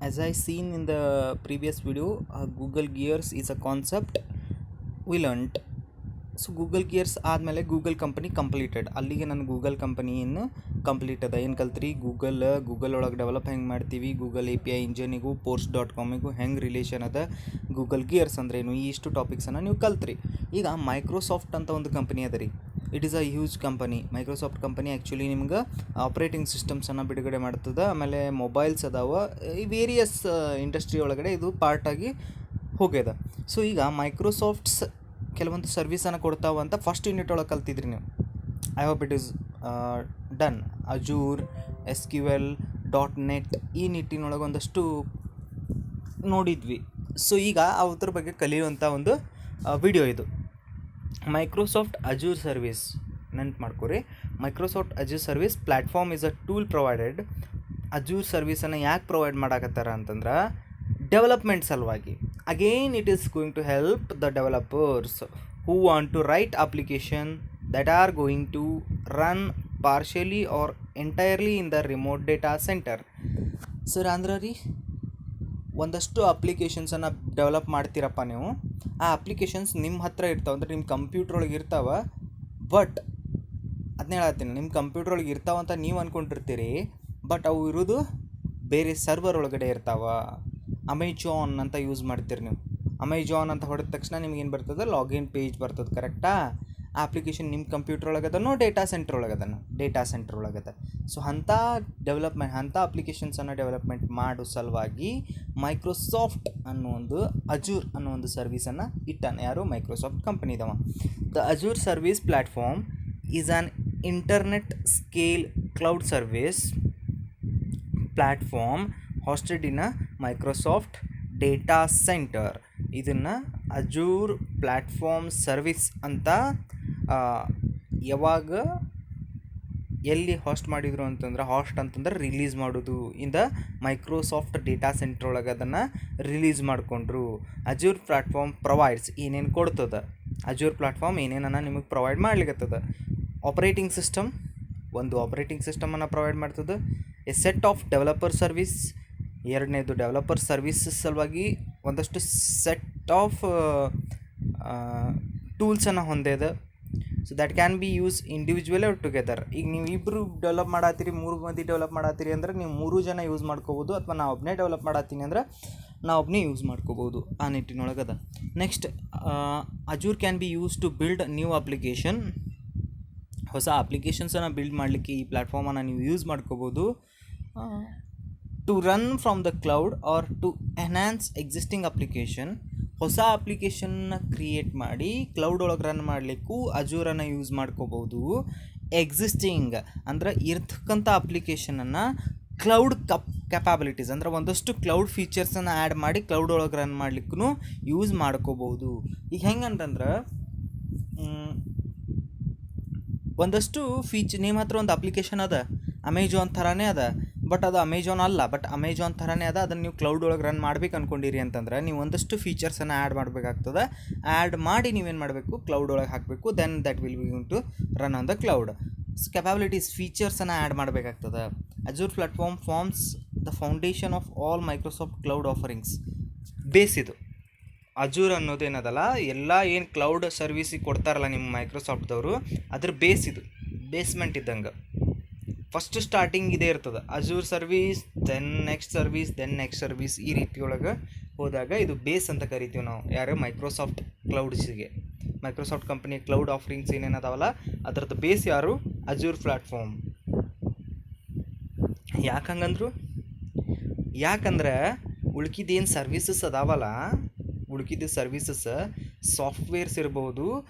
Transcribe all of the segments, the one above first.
as I seen in the previous video, Google Gears is a concept we learnt. So Google gears ಆದಮೇಲೆ Google company completed. ಅಲ್ಲಿಗೆ ನನ್ನ Google company ಇನ್ನು complete ಅದ. ಏನು ಕಲ್ತ್ರಿ? Google ಒಳಗೆ develop ಹೆಂಗೆ ಮಾಡ್ತೀವಿ, ಗೂಗಲ್ API ಇಂಜಿನಿಗೂ Post.comಗೂ ಹೆಂಗೆ ರಿಲೇಷನ್ ಅದ, ಗೂಗಲ್ ಗಿಯರ್ಸ್ ಅಂದ್ರೇನು, ಈ ಇಷ್ಟು ಟಾಪಿಕ್ಸನ್ನು ನೀವು ಕಲ್ತ್ರಿ. ಈಗ ಮೈಕ್ರೋಸಾಫ್ಟ್ ಅಂತ ಒಂದು ಕಂಪನಿ ಅದ ರೀ. It is a huge company. Microsoft company actually ನಿಮ್ಗೆ ಆಪ್ರೇಟಿಂಗ್ ಸಿಸ್ಟಮ್ಸನ್ನು ಬಿಡುಗಡೆ ಮಾಡ್ತದೆ. ಆಮೇಲೆ ಮೊಬೈಲ್ಸ್ ಅದಾವ, ಈ ವೇರಿಯಸ್ ಇಂಡಸ್ಟ್ರಿ ಒಳಗಡೆ ಇದು ಪಾರ್ಟಾಗಿ ಹೋಗ್ಯದ. ಸೊ ಈಗ ಮೈಕ್ರೋಸಾಫ್ಟ್ಸ್ ಕೆಲವೊಂದು ಸರ್ವಿಸನ್ನು ಕೊಡ್ತಾವ ಅಂತ ಫಸ್ಟ್ ಯೂನಿಟ್ ಒಳಗೆ ಕಲ್ತಿದ್ರಿ ನೀವು. I hope it is done. ಅಜೂರ್, SQL, .NET ಈ ನಿಟ್ಟಿನೊಳಗೆ ಒಂದಷ್ಟು ನೋಡಿದ್ವಿ. ಸೊ ಈಗ ಅದ್ರ ಬಗ್ಗೆ ಕಲಿಯುವಂಥ ಒಂದು ವಿಡಿಯೋ ಇದು. ಮೈಕ್ರೋಸಾಫ್ಟ್ ಅಜೂರ್ ಸರ್ವಿಸ್ ನೆನ್ಪು ಮಾಡ್ಕೊರಿ. Microsoft Azure service platform is a tool provided. Azure ಸರ್ವಿಸನ್ನು ಯಾಕೆ ಪ್ರೊವೈಡ್ ಮಾಡಾಕತ್ತಾರ ಅಂತಂದ್ರೆ ಡೆವಲಪ್ಮೆಂಟ್ ಸಲುವಾಗಿ. Again, it is going to help the developers who want to write application that are going to run partially or entirely in the remote data center. Sir ಅಂದ್ರೆ ರೀ, ಒಂದಷ್ಟು ಅಪ್ಲಿಕೇಶನ್ಸನ್ನು develop ಮಾಡ್ತೀರಪ್ಪ ನೀವು. ಆ ಅಪ್ಲಿಕೇಶನ್ಸ್ ನಿಮ್ಮ ಹತ್ರ ಇರ್ತಾವೆ, ಅಂದರೆ ನಿಮ್ಮ ಕಂಪ್ಯೂಟ್ರ್ ಒಳಗೆ ಇರ್ತಾವೆ. ಬಟ್ ಅದನ್ನ ಹೇಳತ್ತೀನಿ, ನಿಮ್ಮ ಕಂಪ್ಯೂಟ್ರ್ ಒಳಗೆ ಇರ್ತಾವಂತ ನೀವು ಅಂದ್ಕೊಂಡಿರ್ತೀರಿ, ಬಟ್ ಅವು ಇರೋದು ಬೇರೆ ಸರ್ವರ್ ಒಳಗಡೆ ಇರ್ತಾವೆ. ಅಮೆಜಾನ್ ಅಂತ ಯೂಸ್ ಮಾಡ್ತೀರಿ ನೀವು. ಅಮೆಜಾನ್ ಅಂತ ಹೊಡೆದ ತಕ್ಷಣ ನಿಮ್ಗೇನು ಬರ್ತದೆ? ಲಾಗಿನ್ ಪೇಜ್ ಬರ್ತದೆ, ಕರೆಕ್ಟಾ? ಆ ಅಪ್ಲಿಕೇಶನ್ ನಿಮ್ಮ ಕಂಪ್ಯೂಟರ್ ಒಳಗದನೋ ಡೇಟಾ ಸೆಂಟರ್ ಒಳಗದ. ಸೊ ಅಂಥ ಅಪ್ಲಿಕೇಶನ್ಸನ್ನು ಡೆವಲಪ್ಮೆಂಟ್ ಮಾಡೋ ಸಲುವಾಗಿ ಮೈಕ್ರೋಸಾಫ್ಟ್ ಅನ್ನೋ ಒಂದು ಅಜೂರ್ ಅನ್ನೋ ಒಂದು ಸರ್ವಿಸನ್ನು ಇಟ್ಟಾನೆ. ಯಾರು? ಮೈಕ್ರೋಸಾಫ್ಟ್ ಕಂಪನಿ ಇದಾವ. The ಅಜೂರ್ service platform is on internet scale cloud service platform hosted in Microsoft data centre. ಇದನ್ನು ಅಜೂರ್ ಪ್ಲ್ಯಾಟ್ಫಾರ್ಮ್ ಸರ್ವಿಸ್ ಅಂತ ಯಾವಾಗ ಎಲ್ಲಿ ಹಾಸ್ಟ್ ಮಾಡಿದರು ಅಂತಂದ್ರೆ, ರಿಲೀಸ್ ಮಾಡೋದು in the Microsoft data centre ಒಳಗೆ ಅದನ್ನು ರಿಲೀಸ್ ಮಾಡಿಕೊಂಡ್ರು. ಅಜೂರ್ ಪ್ಲ್ಯಾಟ್ಫಾರ್ಮ್ ಪ್ರೊವೈಡ್ಸ್ ಏನೇನು ಕೊಡ್ತದೆ, ಅಜೂರ್ ಪ್ಲ್ಯಾಟ್ಫಾರ್ಮ್ ಏನೇನನ್ನು ನಿಮಗೆ ಪ್ರೊವೈಡ್ ಮಾಡ್ಲಿಕ್ಕತ್ತದ. ಆಪ್ರೇಟಿಂಗ್ ಸಿಸ್ಟಮ್, ಒಂದು ಆಪ್ರೇಟಿಂಗ್ ಸಿಸ್ಟಮನ್ನು ಪ್ರೊವೈಡ್ ಮಾಡ್ತದೆ. A set of developer service, ಎರಡನೇದು ಡೆವಲಪರ್ ಸರ್ವಿಸಸ್ ಸಲುವಾಗಿ ಒಂದಷ್ಟು ಸೆಟ್ ಆಫ್ ಟೂಲ್ಸನ್ನು ಹೊಂದಿದೆ. So that can be use individual R together. ಈಗ ನೀವು ಇಬ್ಬರು ಡೆವಲಪ್ ಮಾಡತ್ತೀರಿ, 3 ಮಂದಿ ಡೆವಲಪ್ ಮಾಡತ್ತೀರಿ ಅಂದ್ರೆ ನೀವು 3 ಜನ ಯೂಸ್ ಮಾಡ್ಕೋಬೋದು. ಅಥವಾ ನಾವು ಒಬ್ಬನೇ ಡೆವಲಪ್ ಮಾಡತ್ತೀನಿ ಅಂದ್ರೆ ನಾವು ಒಬ್ಬನೇ ಯೂಸ್ ಮಾಡ್ಕೋಬೋದು. ಆ ನಿಟ್ಟಿನೊಳಗದ. Next, Azure can be use to build new application. ಹೊಸ ಅಪ್ಲಿಕೇಶನ್ಸನ್ನು ಬಿಲ್ಡ್ ಮಾಡಲಿಕ್ಕೆ ಈ ಪ್ಲ್ಯಾಟ್ಫಾರ್ಮನ್ನು ನೀವು ಯೂಸ್ ಮಾಡ್ಕೋಬೋದು. To run from the cloud or to enhance existing application. ಹೊಸ ಅಪ್ಲಿಕೇಶನ್ನ ಕ್ರಿಯೇಟ್ ಮಾಡಿ ಕ್ಲೌಡ್ ಒಳಗೆ ರನ್ ಮಾಡಲಿಕ್ಕೂ ಅಜೂರನ್ನು ಯೂಸ್ ಮಾಡ್ಕೋಬೋದು. ಎಕ್ಸಿಸ್ಟಿಂಗ್ ಅಂದರೆ ಇರ್ತಕ್ಕಂಥ ಅಪ್ಲಿಕೇಶನನ್ನು ಕ್ಲೌಡ್ ಕೆಪಾಬಿಲಿಟೀಸ್ ಅಂದರೆ ಒಂದಷ್ಟು ಕ್ಲೌಡ್ ಫೀಚರ್ಸನ್ನು ಆ್ಯಡ್ ಮಾಡಿ ಕ್ಲೌಡ್ ಒಳಗೆ ರನ್ ಮಾಡಲಿಕ್ಕೂ ಯೂಸ್ ಮಾಡ್ಕೋಬೋದು. ಈಗ ಹೆಂಗಂತಂದ್ರೆ ಒಂದಷ್ಟು ನಿಮ್ಮ ಹತ್ರ ಒಂದು ಅಪ್ಲಿಕೇಶನ್ ಅದ, ಅಮೆಜಾನ್ ಥರನೇ ಅದ, ಬಟ್ ಅದು ಅಮೆಜಾನ್ ಅಲ್ಲ, ಬಟ್ ಅಮೆಜಾನ್ ಥರನೇ ಅದ. ಅದನ್ನು ನೀವು ಕ್ಲೌಡ್ ಒಳಗೆ ರನ್ ಮಾಡ್ಬೇಕು ಅಂದ್ಕೊಂಡಿರಿ ಅಂತಂದ್ರೆ ನೀವು ಒಂದಷ್ಟು ಫೀಚರ್ಸನ್ನು ಆ್ಯಡ್ ಮಾಡಬೇಕಾಗ್ತದೆ. ಆ್ಯಡ್ ಮಾಡಿ ನೀವೇನು ಮಾಡಬೇಕು? ಕ್ಲೌಡ್ ಒಳಗೆ ಹಾಕಬೇಕು. Then that will be going to run on the cloud. Capabilities, ಫೀಚರ್ಸನ್ನು ಆ್ಯಡ್ ಮಾಡಬೇಕಾಗ್ತದೆ. Azure platform forms the foundation of all Microsoft cloud offerings. Base ಇದು ಅಜೂರ್ ಅನ್ನೋದೇನದಲ್ಲ, ಎಲ್ಲ ಏನು ಕ್ಲೌಡ್ ಸರ್ವಿಸಿಗೆ ಕೊಡ್ತಾರಲ್ಲ ನಿಮ್ಮ ಮೈಕ್ರೋಸಾಫ್ಟ್ದವರು, ಅದ್ರ ಬೇಸ್ ಇದು, ಬೇಸ್ಮೆಂಟ್ ಇದ್ದಂಗೆ. ಫಸ್ಟ್ ಸ್ಟಾರ್ಟಿಂಗ್ ಇದೇ ಇರ್ತದೆ, Azure service, then next service, ಈ ರೀತಿಯೊಳಗೆ ಹೋದಾಗ ಇದು ಬೇಸ್ ಅಂತ ಕರಿತೀವಿ ನಾವು. ಯಾರು? ಮೈಕ್ರೋಸಾಫ್ಟ್ ಕ್ಲೌಡ್ಸಿಗೆ. ಮೈಕ್ರೋಸಾಫ್ಟ್ ಕಂಪನಿ ಕ್ಲೌಡ್ ಆಫರಿಂಗ್ಸ್ ಏನೇನದಾವಲ್ಲ ಅದರದ್ದು ಬೇಸ್ ಯಾರು? Azure platform. ಯಾಕೆ ಹಂಗಂದ್ರು? ಯಾಕಂದ್ರೆ ಉಳ್ಕಿದ್ದೇನು ಸರ್ವೀಸಸ್ ಅದಾವಲ್ಲ, ಉಳ್ಕಿದ ಸರ್ವೀಸಸ್ ಸಾಫ್ಟ್ವೇರ್ಸ್ ಇರ್ಬೋದು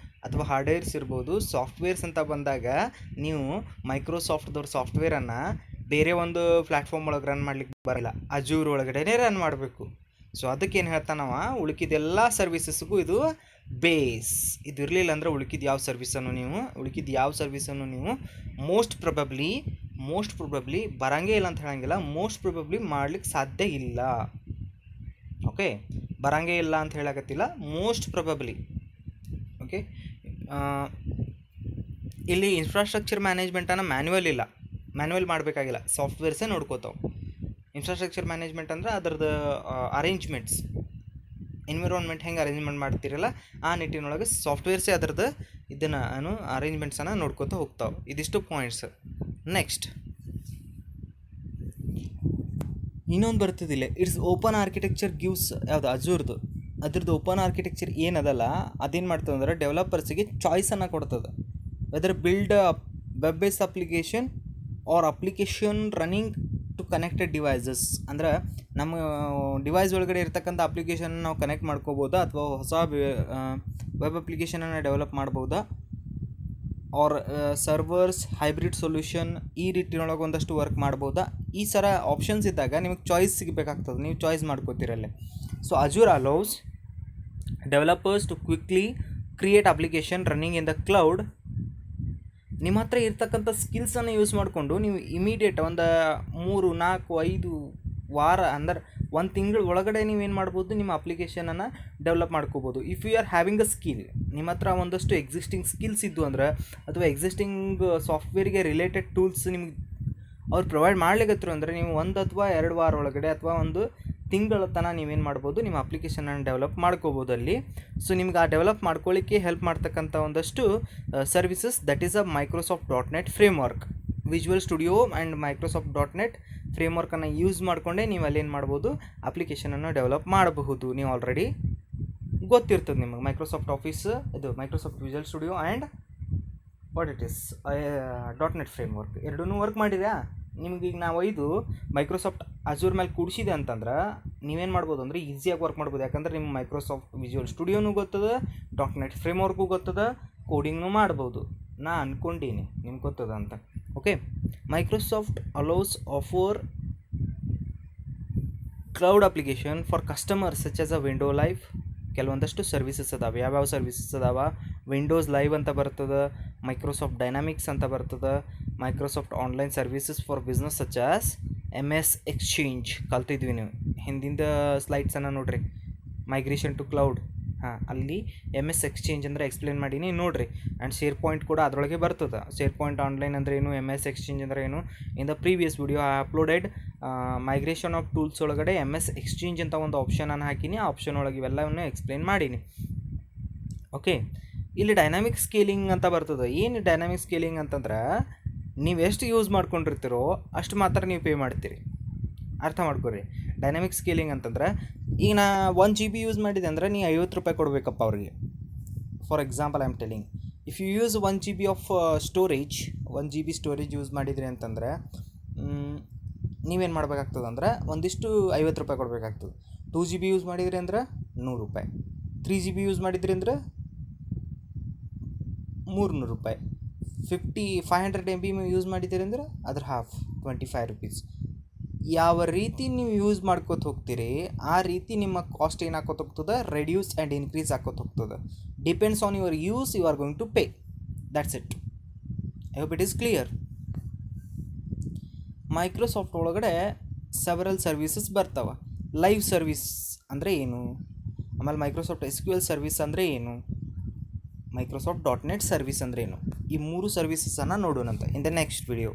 ಅಥವಾ ಹಾರ್ಡ್ವೇರ್ಸ್ ಇರ್ಬೋದು. ಸಾಫ್ಟ್ವೇರ್ಸ್ ಅಂತ ಬಂದಾಗ ನೀವು ಮೈಕ್ರೋಸಾಫ್ಟ್ದವ್ರ ಸಾಫ್ಟ್ವೇರನ್ನು ಬೇರೆ ಒಂದು ಪ್ಲ್ಯಾಟ್ಫಾರ್ಮ್ ಒಳಗೆ ರನ್ ಮಾಡ್ಲಿಕ್ಕೆ ಬರಲ್ಲ, ಅಜೂರ್ ಒಳಗಡೆ ರನ್ ಮಾಡಬೇಕು. ಸೊ ಅದಕ್ಕೇನು ಹೇಳ್ತಾನವ, ಉಳ್ಕಿದೆಲ್ಲ ಸರ್ವೀಸಸ್ಗೂ ಇದು ಬೇಸ್. ಇದು ಇರಲಿಲ್ಲ ಅಂದರೆ ಉಳ್ಕಿದ ಯಾವ ಸರ್ವಿಸನ್ನು ನೀವು ಮೋಸ್ಟ್ ಪ್ರೊಬಬ್ಲಿ ಬರಂಗೇ ಇಲ್ಲ ಅಂತ ಹೇಳಂಗಿಲ್ಲ, ಮೋಸ್ಟ್ ಪ್ರೊಬಬ್ಲಿ ಮಾಡ್ಲಿಕ್ಕೆ ಸಾಧ್ಯ ಇಲ್ಲ. ಓಕೆ, ಬರಂಗೇ ಇಲ್ಲ ಅಂತ ಹೇಳಕತ್ತಿಲ್ಲ, ಮೋಸ್ಟ್ ಪ್ರೊಬಬ್ಲಿ. ಓಕೆ, ಇಲ್ಲಿ ಇನ್ಫ್ರಾಸ್ಟ್ರಕ್ಚರ್ ಮ್ಯಾನೇಜ್ಮೆಂಟನ್ನು ಮ್ಯಾನ್ಯುವಲ್ ಮಾಡಬೇಕಾಗಿಲ್ಲ, ಸಾಫ್ಟ್ವೇರ್ಸೇ ನೋಡ್ಕೋತಾವೆ. ಇನ್ಫ್ರಾಸ್ಟ್ರಕ್ಚರ್ ಮ್ಯಾನೇಜ್ಮೆಂಟ್ ಅಂದ್ರೆ ಅದರದ್ದು ಅರೇಂಜ್ಮೆಂಟ್ಸ್, ಎನ್ವಿರಾನ್ಮೆಂಟ್ ಹೆಂಗೆ ಅರೇಂಜ್ಮೆಂಟ್ ಮಾಡ್ತಿರಲ್ಲ ಆ ನಿಟ್ಟಿನೊಳಗೆ ಸಾಫ್ಟ್ವೇರ್ಸೇ ಅದರದ್ದು ಇದನ್ನು ಅರೇಂಜ್ಮೆಂಟ್ಸನ್ನು ನೋಡ್ಕೊತ ಹೋಗ್ತಾವೆ. ಇದಿಷ್ಟು ಪಾಯಿಂಟ್ಸ್. ನೆಕ್ಸ್ಟ್ ಇನ್ನೊಂದು ಬರ್ತದಿಲ್ಲ, ಇಟ್ಸ್ ಓಪನ್ ಆರ್ಕಿಟೆಕ್ಚರ್ ಗಿವ್ಸ್ ಯಾವುದು ಅಜೂರ್ದು, ಅದ್ರದ್ದು ಓಪನ್ ಆರ್ಕಿಟೆಕ್ಚರ್ ಏನದಲ್ಲ ಅದೇನು ಮಾಡ್ತದೆ ಅಂದ್ರೆ ಡೆವಲಪರ್ಸಿಗೆ ಚಾಯ್ಸನ್ನು ಕೊಡ್ತದೆ. Whether build web based application or application running to connected devices, ಅಂದ್ರೆ ನಮ್ಮ ಡಿವೈಸ್ ಒಳಗಡೆ ಇರ್ತಕ್ಕಂಥ ಅಪ್ಲಿಕೇಶನ್ ನಾವು ಕನೆಕ್ಟ್ ಮಾಡ್ಕೋಬೋದಾ, ಅಥವಾ ಹೊಸ ವೆಬ್ ಅಪ್ಲಿಕೇಶನನ್ನು ಡೆವಲಪ್ ಮಾಡ್ಬೋದಾ, ಆರ್ ಸರ್ವರ್ಸ್ ಹೈಬ್ರಿಡ್ ಸೊಲ್ಯೂಷನ್ ಈ ರೀತಿಯೊಳಗೆ ಒಂದಷ್ಟು ವರ್ಕ್ ಮಾಡ್ಬೋದಾ. ಈ ಥರ ಆಪ್ಷನ್ಸ್ ಇದ್ದಾಗ ನಿಮಗೆ ಚಾಯ್ಸ್ ಸಿಗಬೇಕಾಗ್ತದೆ, ನೀವು ಚಾಯ್ಸ್ ಮಾಡ್ಕೋತಿರಲ್ಲೇ. So Azure allows developers to quickly create application running in the cloud. ನಿಮ್ಮ ಹತ್ರ ಇರ್ತಕ್ಕಂಥ ಸ್ಕಿಲ್ಸನ್ನು ಯೂಸ್ ಮಾಡಿಕೊಂಡು ನೀವು ಇಮಿಡಿಯೇಟ್ ಒಂದು 3, 4, 5 ವಾರ ಅಂದ್ರೆ 1 ತಿಂಗಳ ಒಳಗಡೆ ನೀವೇನು ಮಾಡ್ಬೋದು, ನಿಮ್ಮ ಅಪ್ಲಿಕೇಶನನ್ನು ಡೆವಲಪ್ ಮಾಡ್ಕೋಬೋದು. If you are having a skill, ನಿಮ್ಮ ಹತ್ರ ಒಂದಷ್ಟು ಎಕ್ಸಿಸ್ಟಿಂಗ್ ಸ್ಕಿಲ್ಸ್ ಇದ್ದು ಅಂದ್ರೆ, ಅಥವಾ ಎಕ್ಸಿಸ್ಟಿಂಗ್ ಸಾಫ್ಟ್ವೇರಿಗೆ ರಿಲೇಟೆಡ್ ಟೂಲ್ಸ್ ನಿಮ್ಗೆ ಅವ್ರು ಪ್ರೊವೈಡ್ ಮಾಡ್ಲಿಕ್ಕತ್ರು ಅಂದರೆ, ನೀವು 1 ಅಥವಾ 2 ವಾರ ಒಳಗಡೆ ಅಥವಾ 1 ತಿಂಗಳ ತನಕ ನೀವೇನು ಮಾಡ್ಬೋದು, ನಿಮ್ಮ ಅಪ್ಲಿಕೇಶನನ್ನು ಡೆವಲಪ್ ಮಾಡ್ಕೋಬೋದು ಅಲ್ಲಿ. ಸೊ ನಿಮ್ಗೆ ಆ ಡೆವಲಪ್ ಮಾಡ್ಕೊಳ್ಳಿಕ್ಕೆ ಹೆಲ್ಪ್ ಮಾಡ್ತಕ್ಕಂಥ ಒಂದಷ್ಟು services, that is a Microsoft.NET framework. Visual Studio and Microsoft.NET ಫ್ರೇಮ್ವರ್ಕನ್ನು ಯೂಸ್ ಮಾಡಿಕೊಂಡೇ ನೀವು ಅಲ್ಲೇನು ಮಾಡ್ಬೋದು, ಅಪ್ಲಿಕೇಶನನ್ನು ಡೆವಲಪ್ ಮಾಡಬಹುದು. ನೀವು ಆಲ್ರೆಡಿ ಗೊತ್ತಿರ್ತದೆ ನಿಮಗೆ ಮೈಕ್ರೋಸಾಫ್ಟ್ ಆಫೀಸ್, ಇದು Microsoft visual Studio and what it is .NET framework ಎರಡೂ ವರ್ಕ್ ಮಾಡಿರಾ. ನಿಮ್ಗೆ ಈಗ ನಾವು ಮೈಕ್ರೋಸಾಫ್ಟ್ ಅಜೂರ್ ಮೇಲೆ ಕೂಡಿಸಿದೆ ಅಂತಂದ್ರೆ ನೀವೇನು ಮಾಡ್ಬೋದು ಅಂದರೆ ಈಸಿಯಾಗಿ ವರ್ಕ್ ಮಾಡ್ಬೋದು. ಯಾಕಂದ್ರೆ ನಿಮ್ಮ ಮೈಕ್ರೋಸಾಫ್ಟ್ ವಿಜುವಲ್ ಸ್ಟುಡಿಯೋನೂ ಗೊತ್ತದ, .NET ಫ್ರೇಮ್ವರ್ಕು ಗೊತ್ತದ, ಕೋಡಿಂಗ್ನೂ ಮಾಡ್ಬೋದು. ನಾ ಅಂದ್ಕೊಂಡೀನಿ ನಿಮ್ಗೆ ಗೊತ್ತದ ಅಂತ. Okay, Microsoft allows offer cloud application for customers such as a window live. ಕೆಲವೊಂದಷ್ಟು ಸರ್ವಿಸಸ್ ಅದಾವೆ. ಯಾವ್ಯಾವ ಸರ್ವಿಸಸ್ ಅದಾವೆ? ವಿಂಡೋಸ್ ಲೈವ್ ಅಂತ ಬರ್ತದೆ, ಮೈಕ್ರೋಸಾಫ್ಟ್ ಡೈನಾಮಿಕ್ಸ್ ಅಂತ ಬರ್ತದೆ, Microsoft online services for business such as MS Exchange ಕಲ್ತಿದ್ವಿ ನೀವು ಹಿಂದಿಂದ ಸ್ಲೈಡ್ಸನ್ನು ನೋಡಿರಿ. ಮೈಗ್ರೇಷನ್ ಟು ಕ್ಲೌಡ್, ಅಲ್ಲಿ MS ಎಕ್ಸ್ಚೇಂಜ್ ಅಂದರೆ ಎಕ್ಸ್ಪ್ಲೇನ್ ಮಾಡೀನಿ ನೋಡಿರಿ. ಆ್ಯಂಡ್ ಶೇರ್ ಪಾಯಿಂಟ್ ಕೂಡ ಅದರೊಳಗೆ ಬರ್ತದೆ. ಶೇರ್ ಪಾಯಿಂಟ್ ಆನ್ಲೈನ್ ಅಂದರೆ ಏನು, MS ಎಕ್ಸ್ಚೇಂಜ್ ಅಂದರೆ ಏನು. In the previous video I uploaded migration of tools ಒಳಗಡೆ MS ಎಕ್ಸ್ಚೇಂಜ್ ಅಂತ ಒಂದು ಆಪ್ಷನನ್ನು ಹಾಕಿನಿ. ಆ ಆಪ್ಷನ್ ಒಳಗೆ ಇವೆಲ್ಲವನ್ನು ಎಕ್ಸ್ಪ್ಲೇನ್ ಮಾಡೀನಿ. ಓಕೆ, ಇಲ್ಲಿ ಡೈನಾಮಿಕ್ ಸ್ಕೇಲಿಂಗ್ ಅಂತ ಬರ್ತದೆ. ಏನು ಡೈನಾಮಿಕ್ ಸ್ಕೇಲಿಂಗ್ ಅಂತಂದ್ರೆ, ನೀವು ಎಷ್ಟು ಯೂಸ್ ಮಾಡ್ಕೊಂಡಿರ್ತೀರೋ ಅಷ್ಟು ಮಾತ್ರ ನೀವು ಪೇ ಮಾಡ್ತೀರಿ. ಅರ್ಥ ಮಾಡ್ಕೊರಿ. ಡೈನಾಮಿಕ್ ಸ್ಕೇಲಿಂಗ್ ಅಂತಂದ್ರೆ, ಈಗ ನಾ 1 GB ಯೂಸ್ ಮಾಡಿದೆ ಅಂದರೆ ನೀವು ₹50 ಕೊಡಬೇಕಪ್ಪ ಅವ್ರಿಗೆ. For example I am telling, if you use 1 GB of storage, 1 GB storage use ಮಾಡಿದ್ರಿ ಅಂತಂದರೆ ನೀವೇನು ಮಾಡಬೇಕಾಗ್ತದೆ ಅಂದ್ರೆ ಒಂದಿಷ್ಟು ₹50 ಕೊಡಬೇಕಾಗ್ತದೆ. 2 GB ಯೂಸ್ ಮಾಡಿದ್ರಿ ಅಂದ್ರೆ ₹100, 3 GB ಯೂಸ್ ಮಾಡಿದ್ರಿ ಅಂದ್ರೆ ₹300, 500 MB ಯೂಸ್ ಮಾಡಿದ್ದೀರಿ ಅಂದ್ರೆ ಅದ್ರ ಹಾಫ್ ₹25. ಯಾವ ರೀತಿ ನೀವು ಯೂಸ್ ಮಾಡ್ಕೋತ ಹೋಗ್ತೀರಿ ಆ ರೀತಿ ನಿಮ್ಮ ಕಾಸ್ಟ್ ಏನು ಹಾಕೋತ ಹೋಗ್ತದೆ, ರೆಡ್ಯೂಸ್ ಆ್ಯಂಡ್ ಇನ್ಕ್ರೀಸ್ ಹಾಕೋತ ಹೋಗ್ತದೆ. Depends on your use you are going to pay. That's it. I hope it is clear. Microsoft ಒಳಗಡೆ ಸೆವರಲ್ ಸರ್ವಿಸಸ್ ಬರ್ತಾವೆ. ಲೈವ್ ಸರ್ವಿಸ್ ಅಂದರೆ ಏನು, ಆಮೇಲೆ ಮೈಕ್ರೋಸಾಫ್ಟ್ SQL ಸರ್ವಿಸ್ ಅಂದರೆ ಏನು, ಮೈಕ್ರೋಸಾಫ್ಟ್ .NET ಸರ್ವಿಸ್ ಅಂದರೆ ಏನು, ಈ 3 ಸರ್ವಿಸಸನ್ನು ನೋಡೋಣಂತ ಇನ್ ದ ನೆಕ್ಸ್ಟ್ ವಿಡಿಯೋ.